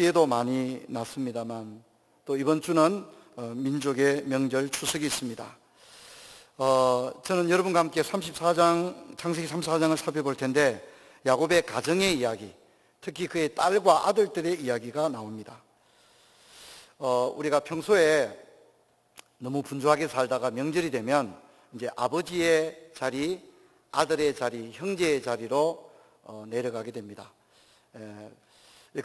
피해도 많이 났습니다만 또 이번 주는 민족의 명절 추석이 있습니다. 저는 여러분과 함께 창세기 34장을 살펴볼 텐데 야곱의 가정의 이야기, 특히 그의 딸과 아들들의 이야기가 나옵니다. 우리가 평소에 너무 분주하게 살다가 명절이 되면 이제 아버지의 자리, 아들의 자리, 형제의 자리로 내려가게 됩니다.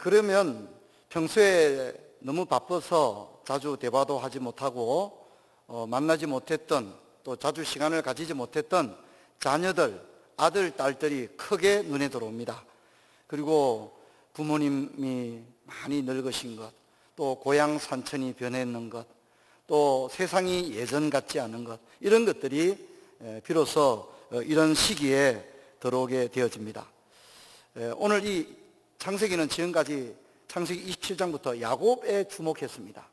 그러면 평소에 너무 바빠서 자주 대화도 하지 못하고 만나지 못했던, 또 자주 시간을 가지지 못했던 자녀들, 아들, 딸들이 크게 눈에 들어옵니다. 그리고 부모님이 많이 늙으신 것, 또 고향 산천이 변했는 것, 또 세상이 예전 같지 않은 것, 이런 것들이 비로소 이런 시기에 들어오게 되어집니다. 오늘 이 창세기는 지금까지 창세기 27장부터 야곱에 주목했습니다.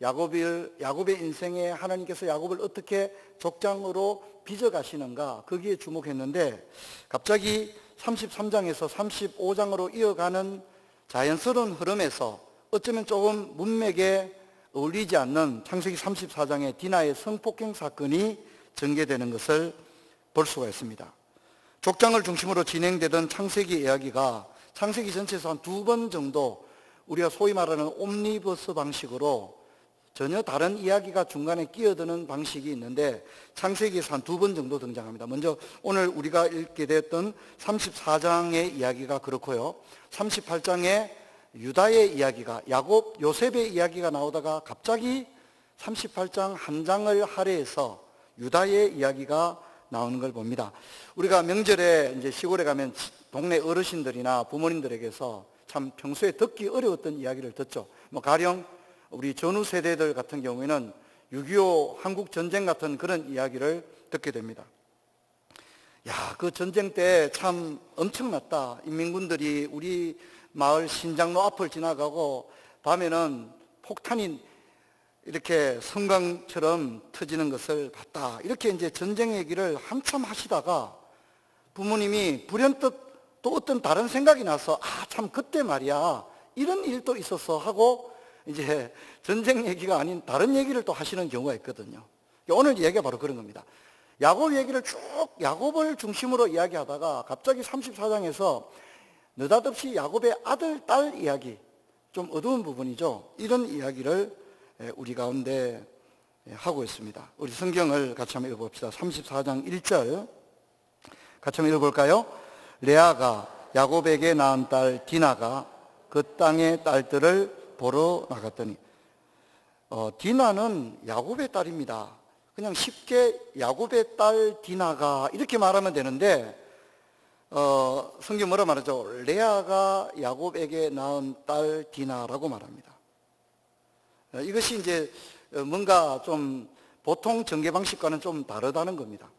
야곱의 인생에 하나님께서 야곱을 어떻게 족장으로 빚어가시는가, 거기에 주목했는데 갑자기 33장에서 35장으로 이어가는 자연스러운 흐름에서 어쩌면 조금 문맥에 어울리지 않는 창세기 34장의 디나의 성폭행 사건이 전개되는 것을 볼 수가 있습니다. 족장을 중심으로 진행되던 창세기 이야기가 창세기 전체에서 한 2번 정도 우리가 소위 말하는 옴니버스 방식으로 전혀 다른 이야기가 중간에 끼어드는 방식이 있는데 창세기에서 한 2번 정도 등장합니다. 먼저 오늘 우리가 읽게 됐던 34장의 이야기가 그렇고요. 38장에 유다의 이야기가, 야곱, 요셉의 이야기가 나오다가 갑자기 38장 한 장을 할애해서 유다의 이야기가 나오는 걸 봅니다. 우리가 명절에 이제 시골에 가면 동네 어르신들이나 부모님들에게서 참 평소에 듣기 어려웠던 이야기를 듣죠. 가령 우리 전후 세대들 같은 경우에는 6.25 한국 전쟁 같은 그런 이야기를 듣게 됩니다. 야, 그 전쟁 때 참 엄청났다. 인민군들이 우리 마을 신장로 앞을 지나가고 밤에는 폭탄이 이렇게 성광처럼 터지는 것을 봤다. 이렇게 이제 전쟁 얘기를 한참 하시다가 부모님이 불현듯 또 어떤 다른 생각이 나서 참 그때 말이야 이런 일도 있었어 하고 이제 전쟁 얘기가 아닌 다른 얘기를 또 하시는 경우가 있거든요. 오늘 얘기가 바로 그런 겁니다. 야곱 얘기를 쭉 야곱을 중심으로 이야기하다가 갑자기 34장에서 느닷없이 야곱의 아들, 딸 이야기, 좀 어두운 부분이죠. 이런 이야기를 우리 가운데 하고 있습니다. 우리 성경을 같이 한번 읽어봅시다. 34장 1절 같이 한번 읽어볼까요? 레아가 야곱에게 낳은 딸 디나가 그 땅의 딸들을 보러 나갔더니, 디나는 야곱의 딸입니다. 그냥 쉽게 야곱의 딸 디나가 이렇게 말하면 되는데 성경 뭐라 말하죠? 레아가 야곱에게 낳은 딸 디나라고 말합니다. 이것이 이제 뭔가 좀 보통 전개 방식과는 좀 다르다는 겁니다.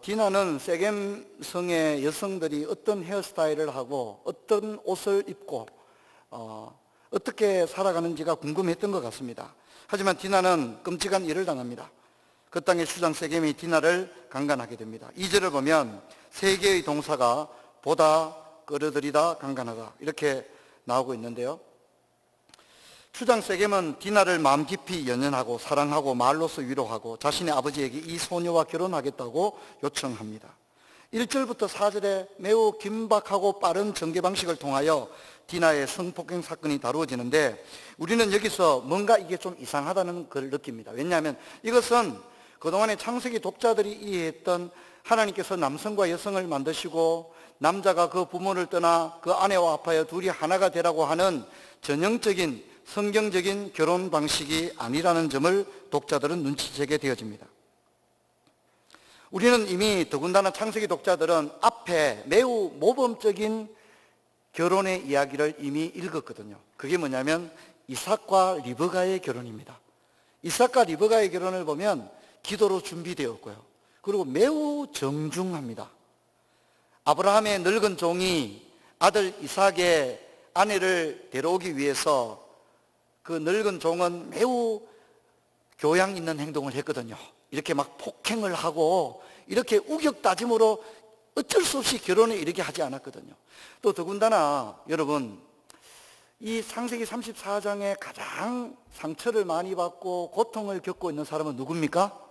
디나는 세겜 성의 여성들이 어떤 헤어스타일을 하고 어떤 옷을 입고 어떻게 살아가는지가 궁금했던 것 같습니다. 하지만 디나는 끔찍한 일을 당합니다. 그 땅의 수장 세겜이 디나를 강간하게 됩니다. 2절을 보면 세 개의 동사가 보다, 끌어들이다, 강간하다 이렇게 나오고 있는데요. 수장 세겜은 디나를 마음 깊이 연연하고 사랑하고 말로서 위로하고 자신의 아버지에게 이 소녀와 결혼하겠다고 요청합니다. 1절부터 4절에 매우 긴박하고 빠른 전개 방식을 통하여 디나의 성폭행 사건이 다루어지는데 우리는 여기서 뭔가 이게 좀 이상하다는 걸 느낍니다. 왜냐하면 이것은 그동안의 창세기 독자들이 이해했던 하나님께서 남성과 여성을 만드시고 남자가 그 부모를 떠나 그 아내와 합하여 둘이 하나가 되라고 하는 전형적인 성경적인 결혼 방식이 아니라는 점을 독자들은 눈치채게 되어집니다. 우리는 이미 더군다나 창세기 독자들은 앞에 매우 모범적인 결혼의 이야기를 이미 읽었거든요. 그게 뭐냐면 이삭과 리브가의 결혼입니다. 이삭과 리브가의 결혼을 보면 기도로 준비되었고요. 그리고 매우 정중합니다. 아브라함의 늙은 종이 아들 이삭의 아내를 데려오기 위해서 그 늙은 종은 매우 교양 있는 행동을 했거든요. 이렇게 막 폭행을 하고 이렇게 우격다짐으로 어쩔 수 없이 결혼에 이르게 하지 않았거든요. 또 더군다나 여러분, 이 창세기 34장에 가장 상처를 많이 받고 고통을 겪고 있는 사람은 누굽니까?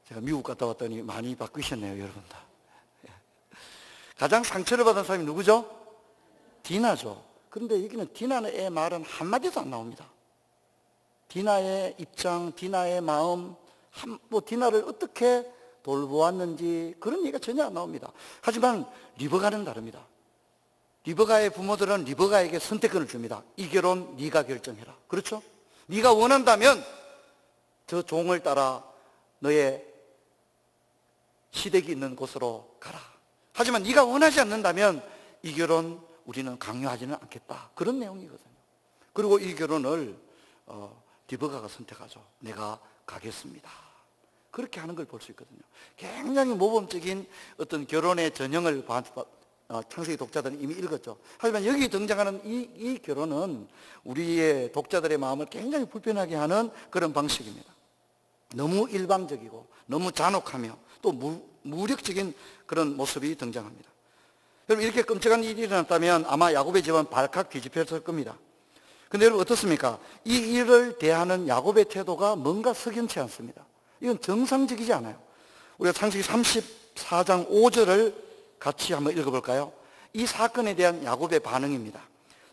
제가 미국 갔다 왔더니 많이 바뀌셨네요, 여러분 다. 가장 상처를 받은 사람이 누구죠? 디나죠. 그런데 여기는 디나의 말은 한마디도 안 나옵니다. 디나의 입장, 디나의 마음, 뭐 디나를 어떻게 돌보았는지 그런 얘기가 전혀 안 나옵니다. 하지만 리브가는 다릅니다. 리브가의 부모들은 리브가에게 선택권을 줍니다. 이 결혼 네가 결정해라. 그렇죠? 네가 원한다면 저 종을 따라 너의 시댁이 있는 곳으로 가라. 하지만 네가 원하지 않는다면 이 결혼 우리는 강요하지는 않겠다. 그런 내용이거든요. 그리고 이 결혼을 리브가가 선택하죠. 내가 가겠습니다. 그렇게 하는 걸 볼 수 있거든요. 굉장히 모범적인 어떤 결혼의 전형을 창세기 독자들은 이미 읽었죠. 하지만 여기 등장하는 이 결혼은 우리의 독자들의 마음을 굉장히 불편하게 하는 그런 방식입니다. 너무 일방적이고 너무 잔혹하며 또 무력적인 그런 모습이 등장합니다. 여러분, 이렇게 끔찍한 일이 일어났다면 아마 야곱의 집은 발칵 뒤집혔을 겁니다. 근데 여러분 어떻습니까? 이 일을 대하는 야곱의 태도가 뭔가 석연치 않습니다. 이건 정상적이지 않아요. 우리가 창세기 34장 5절을 같이 한번 읽어볼까요? 이 사건에 대한 야곱의 반응입니다.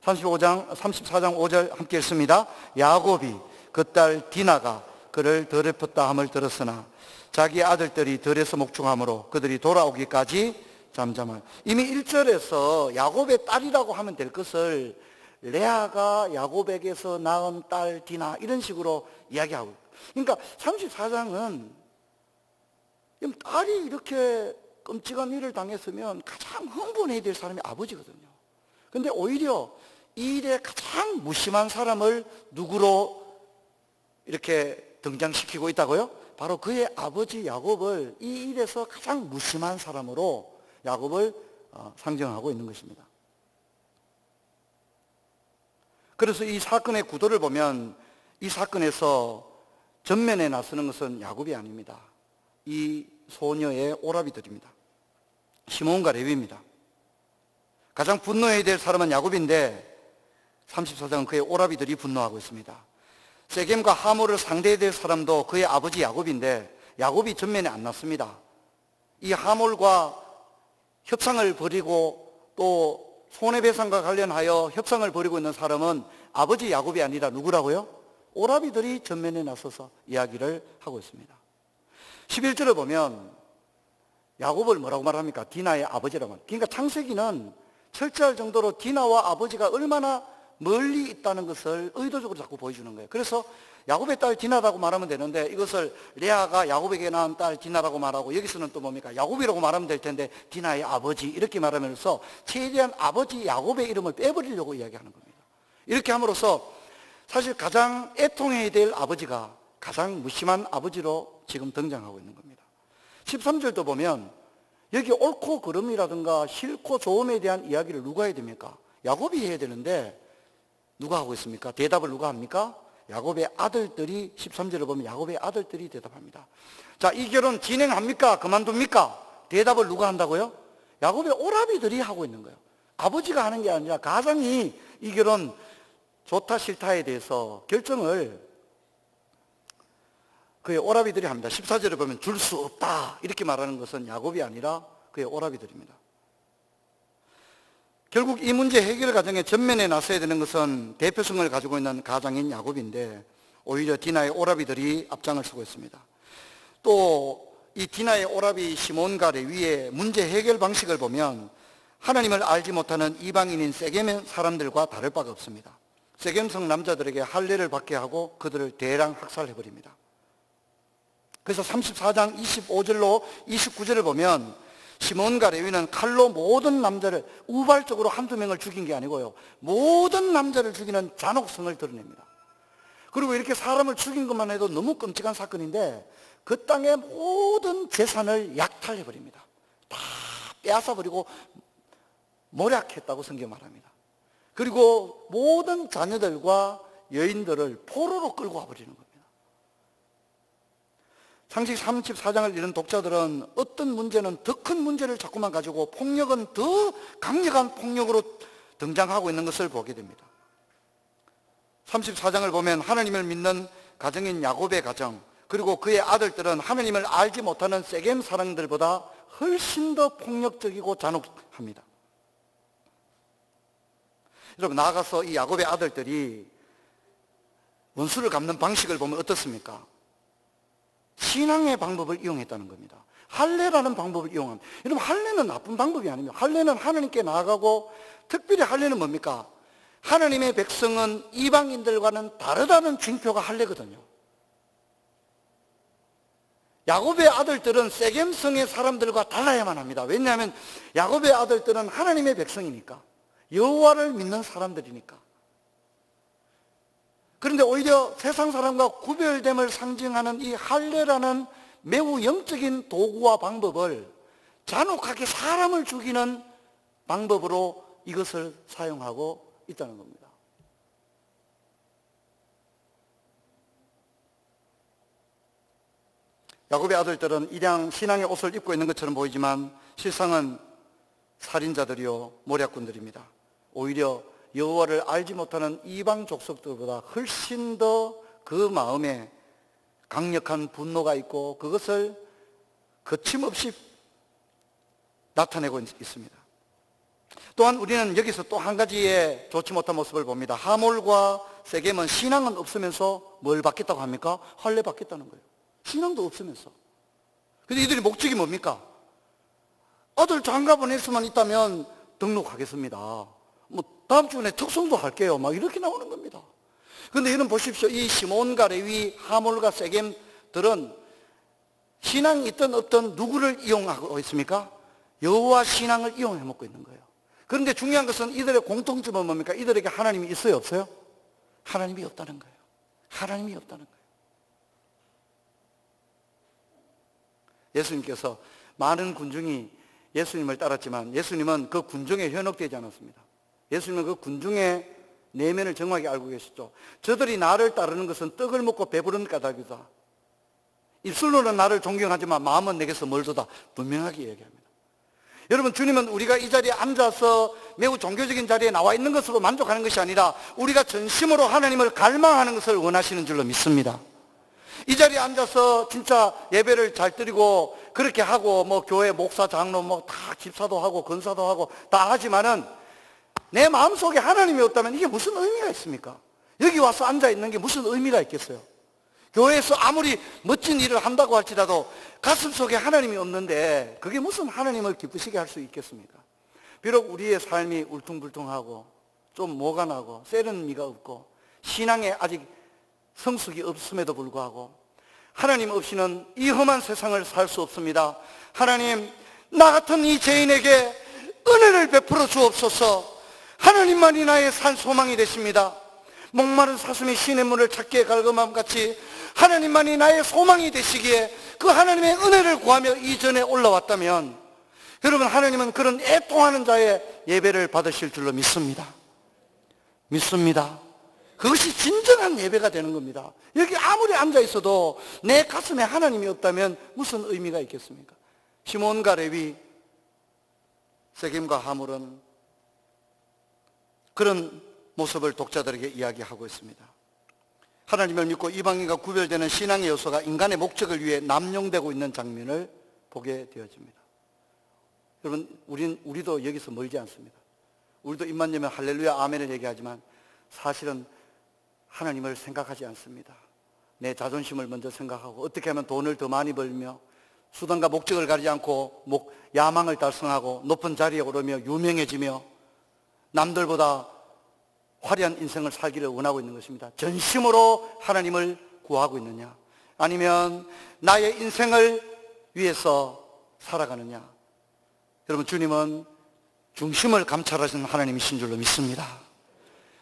34장 5절 함께 읽습니다. 야곱이 그 딸 디나가 그를 더럽혔다 함을 들었으나 자기 아들들이 들에서 목축함으로 그들이 돌아오기까지 잠잠하여. 이미 1절에서 야곱의 딸이라고 하면 될 것을 레아가 야곱에게서 낳은 딸 디나 이런 식으로 이야기하고, 그러니까 34장은 딸이 이렇게 끔찍한 일을 당했으면 가장 흥분해야 될 사람이 아버지거든요. 근데 오히려 이 일에 가장 무심한 사람을 누구로 이렇게 등장시키고 있다고요? 바로 그의 아버지 야곱을 이 일에서 가장 무심한 사람으로 야곱을 상정하고 있는 것입니다. 그래서 이 사건의 구도를 보면 이 사건에서 전면에 나서는 것은 야곱이 아닙니다. 이 소녀의 오라비들입니다. 시몬과 레위입니다. 가장 분노해야 될 사람은 야곱인데 34장은 그의 오라비들이 분노하고 있습니다. 세겜과 하모를 상대해야 될 사람도 그의 아버지 야곱인데 야곱이 전면에 안 났습니다. 이 하몰과 협상을 벌이고 또 손해배상과 관련하여 협상을 벌이고 있는 사람은 아버지 야곱이 아니라 누구라고요? 오라비들이 전면에 나서서 이야기를 하고 있습니다. 11절을 보면 야곱을 뭐라고 말합니까? 디나의 아버지라고 말합니다. 그러니까 창세기는 철저할 정도로 디나와 아버지가 얼마나 멀리 있다는 것을 의도적으로 자꾸 보여주는 거예요. 그래서 야곱의 딸 디나라고 말하면 되는데 이것을 레아가 야곱에게 낳은 딸 디나라고 말하고, 여기서는 또 뭡니까? 야곱이라고 말하면 될 텐데 디나의 아버지 이렇게 말하면서 최대한 아버지 야곱의 이름을 빼버리려고 이야기하는 겁니다. 이렇게 함으로써 사실 가장 애통해야 될 아버지가 가장 무심한 아버지로 지금 등장하고 있는 겁니다. 13절도 보면 여기 옳고 그름이라든가 싫고 좋음에 대한 이야기를 누가 해야 됩니까? 야곱이 해야 되는데 누가 하고 있습니까? 대답을 누가 합니까? 야곱의 아들들이, 13절을 보면 야곱의 아들들이 대답합니다. 자, 이 결혼 진행합니까? 그만둡니까? 대답을 누가 한다고요? 야곱의 오라비들이 하고 있는 거예요. 아버지가 하는 게 아니라 가장이 이 결혼 좋다 싫다에 대해서 결정을 그의 오라비들이 합니다. 14절에 보면 줄 수 없다 이렇게 말하는 것은 야곱이 아니라 그의 오라비들입니다. 결국 이 문제 해결 과정에 전면에 나서야 되는 것은 대표성을 가지고 있는 가장인 야곱인데 오히려 디나의 오라비들이 앞장을 서고 있습니다. 또 이 디나의 오라비 시몬과 레위의 문제 해결 방식을 보면 하나님을 알지 못하는 이방인인 세겜 사람들과 다를 바가 없습니다. 세겜성 남자들에게 할례를 받게 하고 그들을 대량 학살해버립니다. 그래서 34장 25절로 29절을 보면 시몬과 레위는 칼로 모든 남자를, 우발적으로 한두 명을 죽인 게 아니고요, 모든 남자를 죽이는 잔혹성을 드러냅니다. 그리고 이렇게 사람을 죽인 것만 해도 너무 끔찍한 사건인데 그 땅의 모든 재산을 약탈해버립니다. 다 빼앗아버리고 몰약했다고 성경 말합니다. 그리고 모든 자녀들과 여인들을 포로로 끌고 와버리는 겁니다. 창세기 34장을 읽는 독자들은 어떤 문제는 더 큰 문제를 자꾸만 가지고 폭력은 더 강력한 폭력으로 등장하고 있는 것을 보게 됩니다. 34장을 보면 하나님을 믿는 가정인 야곱의 가정, 그리고 그의 아들들은 하나님을 알지 못하는 세겜 사람들보다 훨씬 더 폭력적이고 잔혹합니다. 여러분, 나아가서 이 야곱의 아들들이 원수를 갚는 방식을 보면 어떻습니까? 신앙의 방법을 이용했다는 겁니다. 할례라는 방법을 이용합니다. 여러분, 할례는 나쁜 방법이 아닙니다. 할례는 하나님께 나아가고, 특별히 할례는 뭡니까? 하나님의 백성은 이방인들과는 다르다는 징표가 할례거든요. 야곱의 아들들은 세겜성의 사람들과 달라야만 합니다. 왜냐하면 야곱의 아들들은 하나님의 백성이니까, 여호와를 믿는 사람들이니까. 그런데 오히려 세상 사람과 구별됨을 상징하는 이 할례라는 매우 영적인 도구와 방법을 잔혹하게 사람을 죽이는 방법으로 이것을 사용하고 있다는 겁니다. 야곱의 아들들은 일양 신앙의 옷을 입고 있는 것처럼 보이지만 실상은 살인자들이요 모략꾼들입니다. 오히려 여호와를 알지 못하는 이방 족속들보다 훨씬 더 그 마음에 강력한 분노가 있고 그것을 거침없이 나타내고 있습니다. 또한 우리는 여기서 또 한 가지의 좋지 못한 모습을 봅니다. 하몰과 세겜은 신앙은 없으면서 뭘 받겠다고 합니까? 할례 받겠다는 거예요. 신앙도 없으면서. 근데 이들이 목적이 뭡니까? 아들 장가 보낼 수만 있다면 등록하겠습니다. 뭐 다음 주에 특송도 할게요. 막 이렇게 나오는 겁니다. 그런데 여러분 보십시오. 이 시몬과 레위, 하몰과 세겜들은 신앙이 있든 없든 누구를 이용하고 있습니까? 여호와 신앙을 이용해 먹고 있는 거예요. 그런데 중요한 것은 이들의 공통점은 뭡니까? 이들에게 하나님이 있어요, 없어요? 하나님이 없다는 거예요. 하나님이 없다는 거예요. 예수님께서 많은 군중이 예수님을 따랐지만 예수님은 그 군중에 현혹되지 않았습니다. 예수님은 그 군중의 내면을 정확히 알고 계시죠. 저들이 나를 따르는 것은 떡을 먹고 배부른 까닭이다. 입술로는 나를 존경하지만 마음은 내게서 멀도다. 분명하게 얘기합니다. 여러분, 주님은 우리가 이 자리에 앉아서 매우 종교적인 자리에 나와 있는 것으로 만족하는 것이 아니라 우리가 전심으로 하나님을 갈망하는 것을 원하시는 줄로 믿습니다. 이 자리에 앉아서 진짜 예배를 잘 드리고 그렇게 하고 뭐 교회 목사 장로 뭐 다 집사도 하고 권사도 하고 다 하지만은 내 마음속에 하나님이 없다면 이게 무슨 의미가 있습니까? 여기 와서 앉아 있는 게 무슨 의미가 있겠어요? 교회에서 아무리 멋진 일을 한다고 할지라도 가슴속에 하나님이 없는데 그게 무슨 하나님을 기쁘시게 할 수 있겠습니까? 비록 우리의 삶이 울퉁불퉁하고 좀 뭐가 나고 세련미가 없고 신앙에 아직 성숙이 없음에도 불구하고 하나님 없이는 이 험한 세상을 살 수 없습니다. 하나님, 나 같은 이 죄인에게 은혜를 베풀어 주옵소서. 하나님만이 나의 산 소망이 되십니다. 목마른 사슴이 신의 문을 찾기에 갈급함 같이 하나님만이 나의 소망이 되시기에 그 하나님의 은혜를 구하며 이전에 올라왔다면 여러분, 하나님은 그런 애통하는 자의 예배를 받으실 줄로 믿습니다. 믿습니다. 그것이 진정한 예배가 되는 겁니다. 여기 아무리 앉아 있어도 내 가슴에 하나님이 없다면 무슨 의미가 있겠습니까? 시몬과 레위, 세겜과 하몰은 그런 모습을 독자들에게 이야기하고 있습니다. 하나님을 믿고 이방인과 구별되는 신앙의 요소가 인간의 목적을 위해 남용되고 있는 장면을 보게 되어집니다. 여러분, 우리도 여기서 멀지 않습니다. 우리도 입만 열면 할렐루야 아멘을 얘기하지만 사실은 하나님을 생각하지 않습니다. 내 자존심을 먼저 생각하고 어떻게 하면 돈을 더 많이 벌며 수단과 목적을 가리지 않고 야망을 달성하고 높은 자리에 오르며 유명해지며 남들보다 화려한 인생을 살기를 원하고 있는 것입니다. 전심으로 하나님을 구하고 있느냐, 아니면 나의 인생을 위해서 살아가느냐. 여러분, 주님은 중심을 감찰하시는 하나님이신 줄로 믿습니다.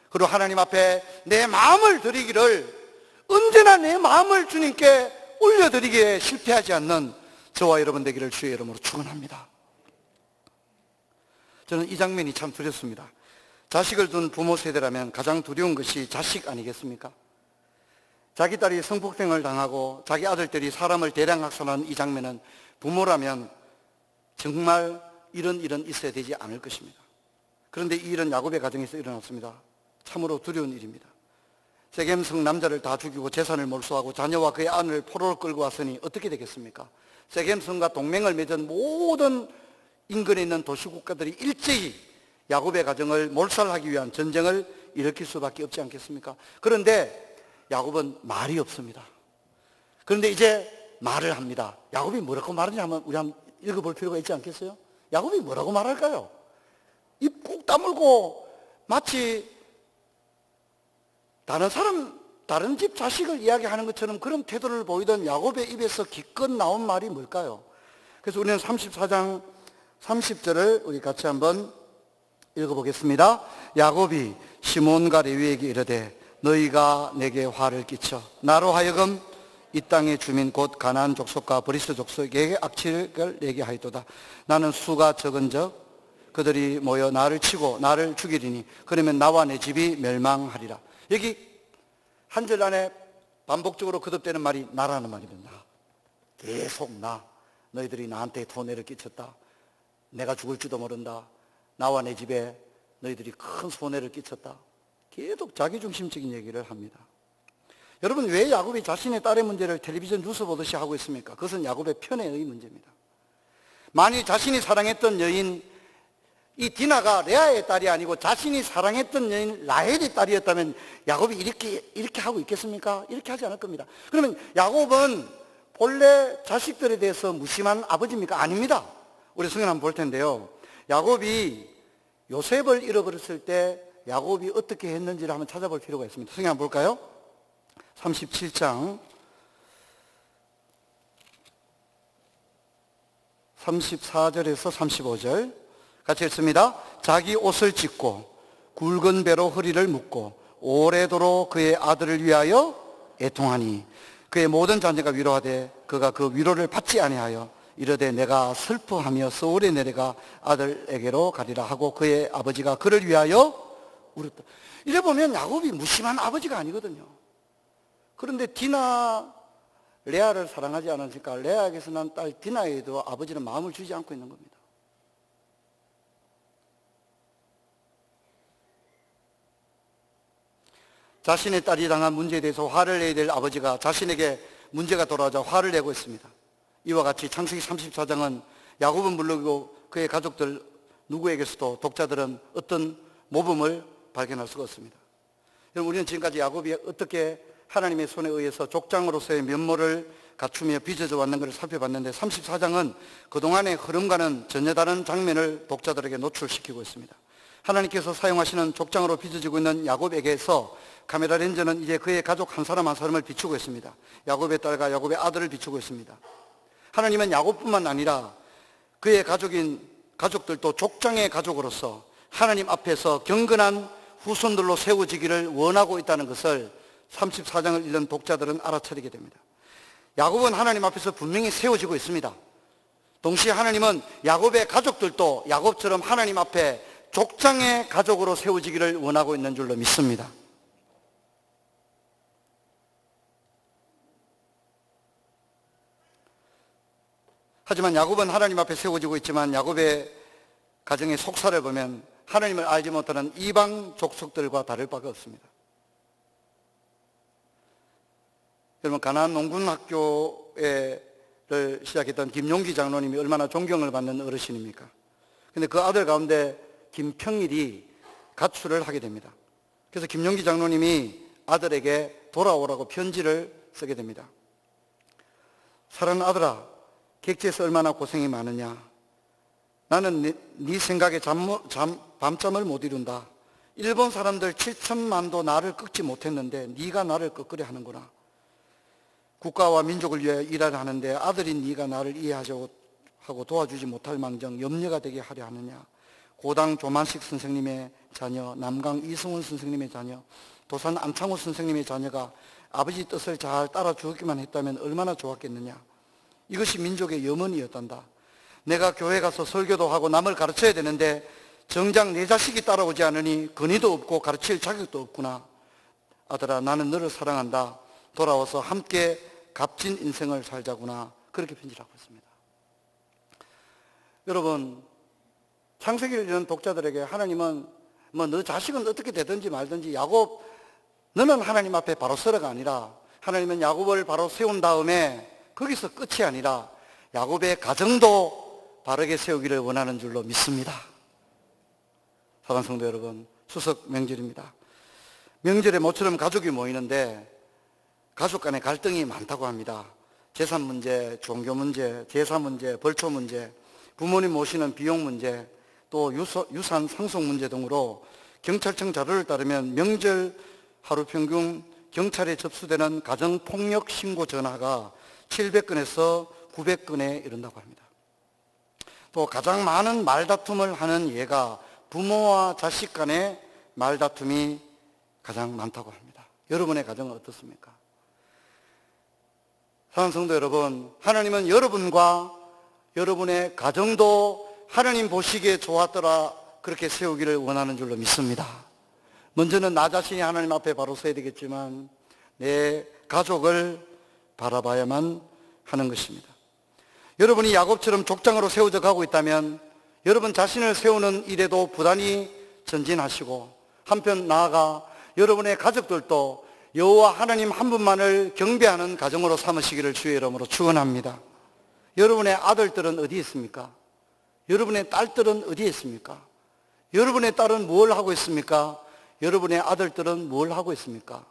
그리고 하나님 앞에 내 마음을 드리기를, 언제나 내 마음을 주님께 올려드리기에 실패하지 않는 저와 여러분 되기를 주의 이름으로 축원합니다. 저는 이 장면이 참 두렵습니다. 자식을 둔 부모 세대라면 가장 두려운 것이 자식 아니겠습니까? 자기 딸이 성폭행을 당하고 자기 아들들이 사람을 대량 학살하는 이 장면은 부모라면 정말 이런 일은 있어야 되지 않을 것입니다. 그런데 이 일은 야곱의 가정에서 일어났습니다. 참으로 두려운 일입니다. 세겜성 남자를 다 죽이고 재산을 몰수하고 자녀와 그의 아내를 포로로 끌고 왔으니 어떻게 되겠습니까? 세겜성과 동맹을 맺은 모든 인근에 있는 도시국가들이 일제히 야곱의 가정을 몰살하기 위한 전쟁을 일으킬 수밖에 없지 않겠습니까? 그런데 야곱은 말이 없습니다. 그런데 이제 말을 합니다. 야곱이 뭐라고 말하냐 하면 우리 한번 읽어볼 필요가 있지 않겠어요? 야곱이 뭐라고 말할까요? 입 꾹 다물고 마치 다른 집 자식을 이야기하는 것처럼 그런 태도를 보이던 야곱의 입에서 기껏 나온 말이 뭘까요? 그래서 우리는 34장 30절을 우리 같이 한번 읽어보겠습니다. 야곱이 시몬과 레위에게 이르되 너희가 내게 화를 끼쳐 나로 하여금 이 땅의 주민 곧 가나안 족속과 브리스 족속에게 악취를 내게 하였도다. 나는 수가 적은즉 그들이 모여 나를 치고 나를 죽이리니 그러면 나와 내 집이 멸망하리라. 여기 한 절 안에 반복적으로 거듭되는 말이 나라는 말입니다. 계속 너희들이 나한테 손해를 끼쳤다. 내가 죽을지도 모른다. 나와 내 집에 너희들이 큰 손해를 끼쳤다. 계속 자기중심적인 얘기를 합니다. 여러분, 왜 야곱이 자신의 딸의 문제를 텔레비전 뉴스 보듯이 하고 있습니까? 그것은 야곱의 편애의 문제입니다. 만일 자신이 사랑했던 여인 이 디나가 레아의 딸이 아니고 자신이 사랑했던 여인 라헬의 딸이었다면 야곱이 이렇게 하고 있겠습니까? 이렇게 하지 않을 겁니다. 그러면 야곱은 본래 자식들에 대해서 무심한 아버지입니까? 아닙니다. 우리 성경 한번 볼 텐데요. 야곱이 요셉을 잃어버렸을 때 야곱이 어떻게 했는지를 한번 찾아볼 필요가 있습니다. 성경 한번 볼까요? 37장 34절에서 35절 같이 읽습니다. 자기 옷을 찢고 굵은 배로 허리를 묶고 오래도록 그의 아들을 위하여 애통하니 그의 모든 자녀가 위로하되 그가 그 위로를 받지 아니하여 이르되 내가 슬퍼하며 서울에 내려가 아들에게로 가리라 하고 그의 아버지가 그를 위하여 울었다. 이래 보면 야곱이 무심한 아버지가 아니거든요. 그런데 디나 레아를 사랑하지 않으니까 레아에게서 난 딸 디나에도 아버지는 마음을 주지 않고 있는 겁니다. 자신의 딸이 당한 문제에 대해서 화를 내야 될 아버지가 자신에게 문제가 돌아오자 화를 내고 있습니다. 이와 같이 창세기 34장은 야곱은 물론이고 그의 가족들 누구에게서도 독자들은 어떤 모범을 발견할 수가 없습니다. 여러분, 우리는 지금까지 야곱이 어떻게 하나님의 손에 의해서 족장으로서의 면모를 갖추며 빚어져 왔는 것을 살펴봤는데 34장은 그동안의 흐름과는 전혀 다른 장면을 독자들에게 노출시키고 있습니다. 하나님께서 사용하시는 족장으로 빚어지고 있는 야곱에게서 카메라 렌즈는 이제 그의 가족 한 사람 한 사람을 비추고 있습니다. 야곱의 딸과 야곱의 아들을 비추고 있습니다. 하나님은 야곱뿐만 아니라 그의 가족들도 족장의 가족으로서 하나님 앞에서 경건한 후손들로 세워지기를 원하고 있다는 것을 34장을 읽는 독자들은 알아차리게 됩니다. 야곱은 하나님 앞에서 분명히 세워지고 있습니다. 동시에 하나님은 야곱의 가족들도 야곱처럼 하나님 앞에 족장의 가족으로 세워지기를 원하고 있는 줄로 믿습니다. 하지만 야곱은 하나님 앞에 세워지고 있지만 야곱의 가정의 속사를 보면 하나님을 알지 못하는 이방 족속들과 다를 바가 없습니다. 여러분, 가나안 농군학교를 시작했던 김용기 장로님이 얼마나 존경을 받는 어르신입니까? 근데 그 아들 가운데 김평일이 가출을 하게 됩니다. 그래서 김용기 장로님이 아들에게 돌아오라고 편지를 쓰게 됩니다. 사랑하는 아들아, 객지에서 얼마나 고생이 많으냐. 나는 네 생각에 밤잠을 못 이룬다. 일본 사람들 7천만도 나를 꺾지 못했는데 네가 나를 꺾으려 하는구나. 국가와 민족을 위해 일하려 하는데 아들인 네가 나를 이해하고 도와주지 못할 망정 염려가 되게 하려 하느냐. 고당 조만식 선생님의 자녀, 남강 이승훈 선생님의 자녀, 도산 안창호 선생님의 자녀가 아버지 뜻을 잘 따라 주었기만 했다면 얼마나 좋았겠느냐. 이것이 민족의 염원이었단다. 내가 교회 가서 설교도 하고 남을 가르쳐야 되는데 정작 내 자식이 따라오지 않으니 근위도 없고 가르칠 자격도 없구나. 아들아, 나는 너를 사랑한다. 돌아와서 함께 값진 인생을 살자구나, 그렇게 편지를 하고 있습니다. 여러분, 창세기를 읽는 독자들에게 하나님은 뭐 너 자식은 어떻게 되든지 말든지 야곱 너는 하나님 앞에 바로 서라가 아니라, 하나님은 야곱을 바로 세운 다음에 거기서 끝이 아니라 야곱의 가정도 바르게 세우기를 원하는 줄로 믿습니다. 사랑하는 성도 여러분, 추석 명절입니다. 명절에 모처럼 가족이 모이는데 가족 간의 갈등이 많다고 합니다. 재산 문제, 종교 문제, 제사 문제, 벌초 문제, 부모님 모시는 비용 문제, 또 유산 상속 문제 등으로 경찰청 자료를 따르면 명절 하루 평균 경찰에 접수되는 가정폭력 신고 전화가 700건에서 900건에 이른다고 합니다. 또 가장 많은 말다툼을 하는 예가 부모와 자식 간의 말다툼이 가장 많다고 합니다. 여러분의 가정은 어떻습니까? 사랑하는 성도 여러분, 하나님은 여러분과 여러분의 가정도 하나님 보시기에 좋았더라 그렇게 세우기를 원하는 줄로 믿습니다. 먼저는 나 자신이 하나님 앞에 바로 서야 되겠지만 내 가족을 바라봐야만 하는 것입니다. 여러분이 야곱처럼 족장으로 세워져 가고 있다면 여러분 자신을 세우는 일에도 부단히 전진하시고, 한편 나아가 여러분의 가족들도 여호와 하나님 한 분만을 경배하는 가정으로 삼으시기를 주의 이름으로 축원합니다. 여러분의 아들들은 어디에 있습니까? 여러분의 딸들은 어디에 있습니까? 여러분의 딸은 뭘 하고 있습니까? 여러분의 아들들은 뭘 하고 있습니까?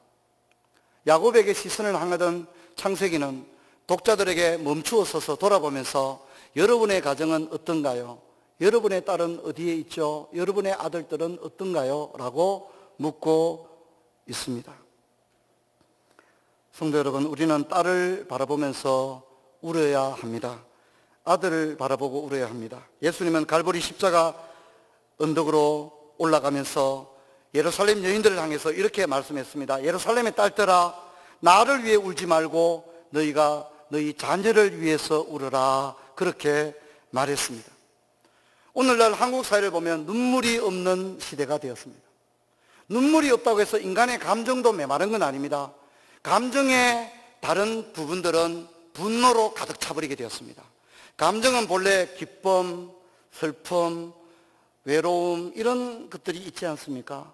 야곱에게 시선을 향하던 창세기는 독자들에게 멈추어 서서 돌아보면서 여러분의 가정은 어떤가요? 여러분의 딸은 어디에 있죠? 여러분의 아들들은 어떤가요? 라고 묻고 있습니다. 성도 여러분, 우리는 딸을 바라보면서 울어야 합니다. 아들을 바라보고 울어야 합니다. 예수님은 갈보리 십자가 언덕으로 올라가면서 예루살렘 여인들을 향해서 이렇게 말씀했습니다. 예루살렘의 딸들아, 나를 위해 울지 말고 너희가 너희 자녀를 위해서 울어라, 그렇게 말했습니다. 오늘날 한국 사회를 보면 눈물이 없는 시대가 되었습니다. 눈물이 없다고 해서 인간의 감정도 메마른 건 아닙니다. 감정의 다른 부분들은 분노로 가득 차버리게 되었습니다. 감정은 본래 기쁨, 슬픔, 외로움, 이런 것들이 있지 않습니까?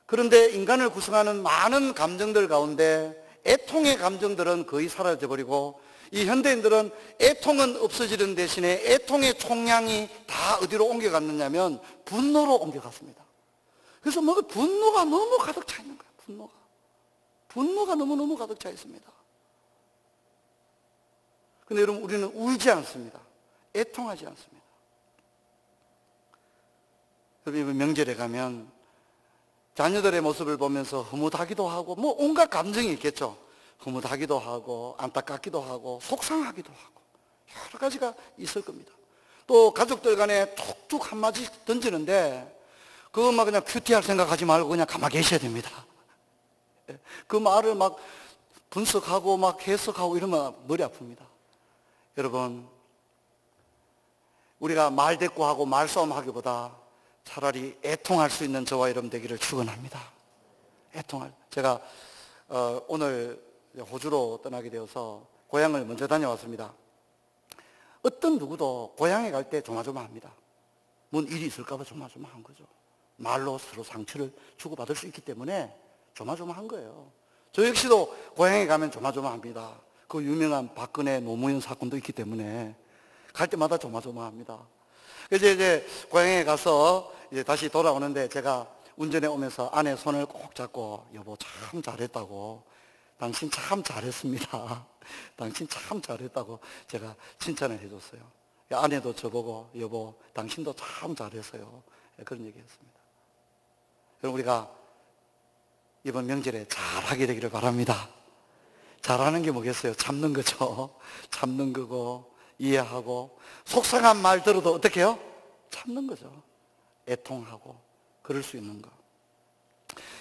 그런데 인간을 구성하는 많은 감정들 가운데 애통의 감정들은 거의 사라져버리고, 이 현대인들은 애통은 없어지는 대신에 애통의 총량이 다 어디로 옮겨갔느냐면 분노로 옮겨갔습니다. 그래서 뭐 분노가 너무 가득 차 있는 거예요. 분노가 너무너무 가득 차 있습니다. 근데 여러분, 우리는 울지 않습니다. 애통하지 않습니다. 여러분, 명절에 가면 자녀들의 모습을 보면서 흐뭇하기도 하고, 뭐 온갖 감정이 있겠죠. 흐뭇하기도 하고, 안타깝기도 하고, 속상하기도 하고, 여러 가지가 있을 겁니다. 또 가족들 간에 툭툭 한마디씩 던지는데 그거 막 그냥 큐티할 생각하지 말고 그냥 가만히 계셔야 됩니다. 그 말을 막 분석하고 막 해석하고 이러면 머리 아픕니다. 여러분, 우리가 말대꾸하고 말싸움하기보다 차라리 애통할 수 있는 저와 여러분 되기를 축원합니다. 제가 오늘 호주로 떠나게 되어서 고향을 먼저 다녀왔습니다. 어떤 누구도 고향에 갈 때 조마조마합니다. 뭔 일이 있을까 봐 조마조마한 거죠. 말로 서로 상처를 주고받을 수 있기 때문에 조마조마한 거예요. 저 역시도 고향에 가면 조마조마합니다. 그 유명한 박근혜 노무현 사건도 있기 때문에 갈 때마다 조마조마합니다. 이제 고향에 가서 이제 다시 돌아오는데 제가 운전해 오면서 아내 손을 꼭 잡고, 여보 참 잘했다고, 당신 참 잘했습니다, 당신 참 잘했다고 제가 칭찬을 해줬어요. 아내도 저보고 여보 당신도 참 잘했어요, 그런 얘기했습니다. 여러분, 우리가 이번 명절에 잘하게 되기를 바랍니다. 잘하는 게 뭐겠어요? 참는 거죠. 참는 거고, 이해하고, 속상한 말 들어도 어떻게 해요? 참는 거죠. 애통하고 그럴 수 있는 거.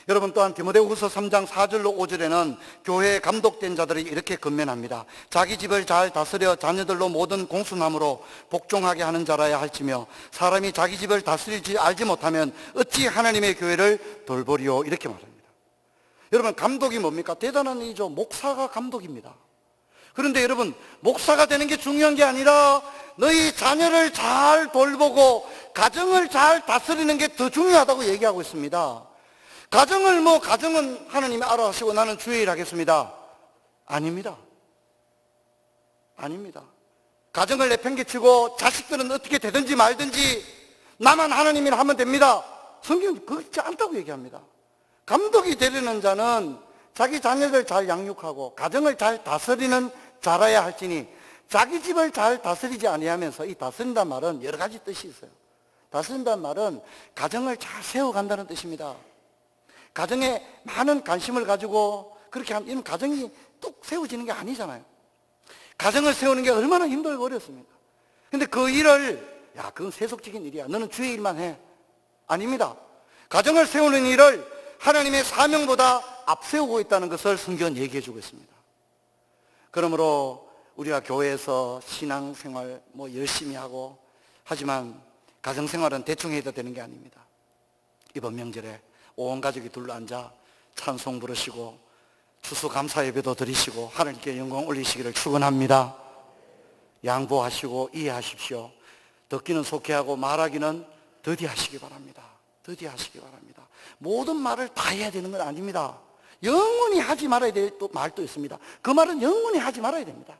여러분, 또한 디모데후서 3장 4절로 5절에는 교회에 감독된 자들이 이렇게 건면합니다. 자기 집을 잘 다스려 자녀들로 모든 공순함으로 복종하게 하는 자라야 할지며, 사람이 자기 집을 다스릴지 알지 못하면 어찌 하나님의 교회를 돌보리요, 이렇게 말합니다. 여러분, 감독이 뭡니까? 대단한 일이죠. 목사가 감독입니다. 그런데 여러분, 목사가 되는 게 중요한 게 아니라 너희 자녀를 잘 돌보고 가정을 잘 다스리는 게 더 중요하다고 얘기하고 있습니다. 가정은 하나님이 알아서 하시고 나는 주의 일 하겠습니다. 아닙니다. 아닙니다. 가정을 내팽개치고 자식들은 어떻게 되든지 말든지 나만 하나님이 하면 됩니다. 성경은 그렇지 않다고 얘기합니다. 감독이 되려는 자는 자기 자녀를 잘 양육하고 가정을 잘 다스리는 자라야 할지니, 자기 집을 잘 다스리지 아니하면서, 이 다스린다는 말은 여러 가지 뜻이 있어요. 다스린다는 말은 가정을 잘 세워간다는 뜻입니다. 가정에 많은 관심을 가지고 그렇게 하면 이런 가정이 뚝 세워지는 게 아니잖아요. 가정을 세우는 게 얼마나 힘들고 어렵습니까? 근데 그 일을, 야, 그건 세속적인 일이야, 너는 주의 일만 해. 아닙니다. 가정을 세우는 일을 하나님의 사명보다 앞세우고 있다는 것을 성경은 얘기해 주고 있습니다. 그러므로 우리가 교회에서 신앙생활 열심히 하고 하지만 가정생활은 대충 해야 되는 게 아닙니다. 이번 명절에 온 가족이 둘러앉아 찬송 부르시고 추수감사 예배도 드리시고 하나님께 영광 올리시기를 축원합니다. 양보하시고 이해하십시오. 듣기는 속해하고 말하기는 더디하시기 바랍니다. 더디하시기 바랍니다. 모든 말을 다 해야 되는 건 아닙니다. 영원히 하지 말아야 될 말도 있습니다. 그 말은 영원히 하지 말아야 됩니다.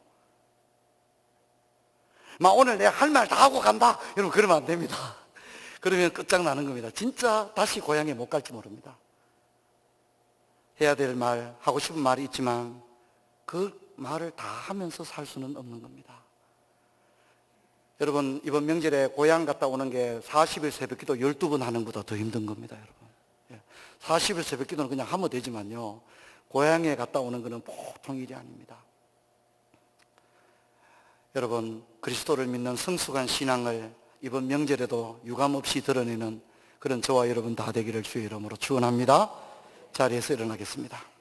오늘 내가 할 말 다 하고 간다, 여러분, 그러면 안 됩니다. 그러면 끝장나는 겁니다. 진짜 다시 고향에 못 갈지 모릅니다. 해야 될 말, 하고 싶은 말이 있지만 그 말을 다 하면서 살 수는 없는 겁니다. 여러분, 이번 명절에 고향 갔다 오는 게 40일 새벽기도 12번 하는 것보다 더 힘든 겁니다, 여러분. 40일 새벽기도는 그냥 하면 되지만요, 고향에 갔다 오는 것은 보통 일이 아닙니다. 여러분, 그리스도를 믿는 성숙한 신앙을 이번 명절에도 유감없이 드러내는 그런 저와 여러분 다 되기를 주의 이름으로 축원합니다. 자리에서 일어나겠습니다.